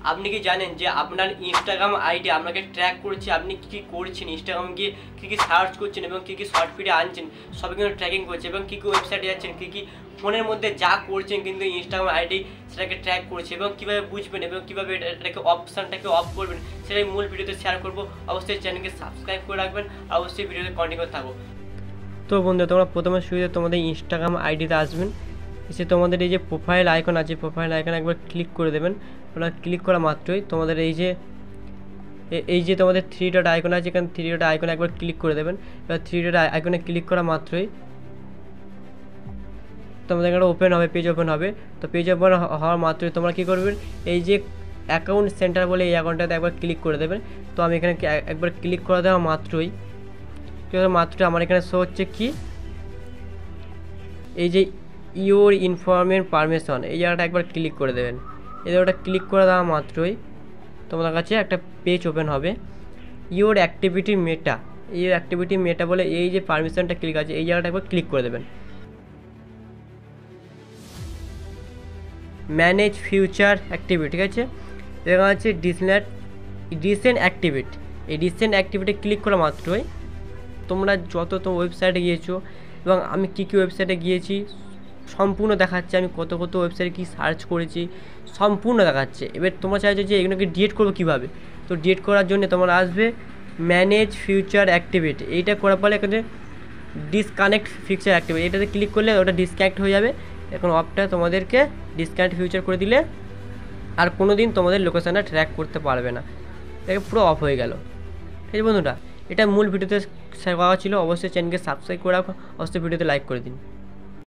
আপনি কি জানেন যে আপনার ইনস্টাগ্রাম আইডি আপনাকে ট্র্যাক করছে, আপনি কী কী করছেন, ইনস্টাগ্রামে গিয়ে কী কী সার্চ করছেন এবং কী কী শর্ট ভিডিও আনছেন সবই কিন্তু ট্র্যাকিং করছে, এবং কী কী ওয়েবসাইটে যাচ্ছেন, কী কী ফোনের মধ্যে যা করছেন কিন্তু ইনস্টাগ্রাম আইডি সেটাকে ট্র্যাক করছে। এবং কীভাবে বুঝবেন এবং কীভাবে এটাকে অপশানটাকে অফ করবেন সেটাই মূল ভিডিওতে শেয়ার করবো। অবশ্যই চ্যানেলকে সাবস্ক্রাইব করে রাখবেন, অবশ্যই ভিডিওতে কন্টিনিউ করতে থাকবো। তো বন্ধু, তোমরা প্রথমে শুরুতে তোমাদের ইনস্টাগ্রাম আইডিতে আসবেন, এসে তোমাদের এই যে প্রোফাইল আইকন আছে, প্রোফাইল আইকন একবার ক্লিক করে দেবেন। ওরা ক্লিক করা মাত্রই তোমাদের এই যে তোমাদের 3 ডট আইকন আছে, এখানে 3 ডট আইকনে একবার ক্লিক করে দেবেন। এবার 3 ডট আইকনে ক্লিক করা মাত্রই তোমাদের এখানে ওপেন হবে, পেজ ওপেন হবে। তো পেজ ওপেন হওয়ার মাত্রই তোমরা কী করবেন, এই যে অ্যাকাউন্ট সেন্টার বলে এই অ্যাকাউন্টটাতে একবার ক্লিক করে দেবেন। তো আমি এখানে একবার ক্লিক করে দেওয়া মাত্রই আমার এখানে শো হচ্ছে কি, এই যে ইওর ইনফরমেশন পারমিশন, এই জায়গাটা একবার ক্লিক করে দেবেন। এই জায়গাটা ক্লিক করে দেওয়া মাত্রই তোমাদের কাছে একটা পেজ ওপেন হবে, ইওর অ্যাক্টিভিটি মেটা বলে এই যে পারমিশনটা ক্লিক আছে, এই জায়গাটা একবার ক্লিক করে দেবেন। ম্যানেজ ফিউচার অ্যাক্টিভিটি, ঠিক আছে। এখানে আছে রিসেন্ট অ্যাক্টিভিটি, এই রিসেন্ট অ্যাক্টিভিটি ক্লিক করা মাত্রই তোমরা যত ওয়েবসাইটে গিয়েছো এবং আমি কী ওয়েবসাইটে গিয়েছি সম্পূর্ণ দেখাচ্ছে, আমি কত ওয়েবসাইটে কী সার্চ করেছি সম্পূর্ণ দেখাচ্ছে। এবার তোমরা চাইছো যে এগুলোকে ডিলিট করবো কীভাবে, তো ডিলিট করার জন্য তোমরা আসবে ম্যানেজ ফিউচার অ্যাক্টিভিটি, এইটা করার পরে এখানে ডিসকানেক্ট ফিউচার অ্যাক্টিভিটি, এটাতে ক্লিক করলে ওটা ডিসকানেক্ট হয়ে যাবে। এখন অফটা তোমাদেরকে ডিসকানেক্ট ফিউচার করে দিলে আর কোনো দিন তোমাদের লোকেশানটা ট্র্যাক করতে পারবে না, এটা পুরো অফ হয়ে গেল। ঠিক আছে বন্ধুরা, এটা মূল ভিডিওতে শেয়ার করা ছিল। অবশ্যই চ্যানেলকে সাবস্ক্রাইব করে রাখো, অবশ্যই ভিডিওতে লাইক করে দিন।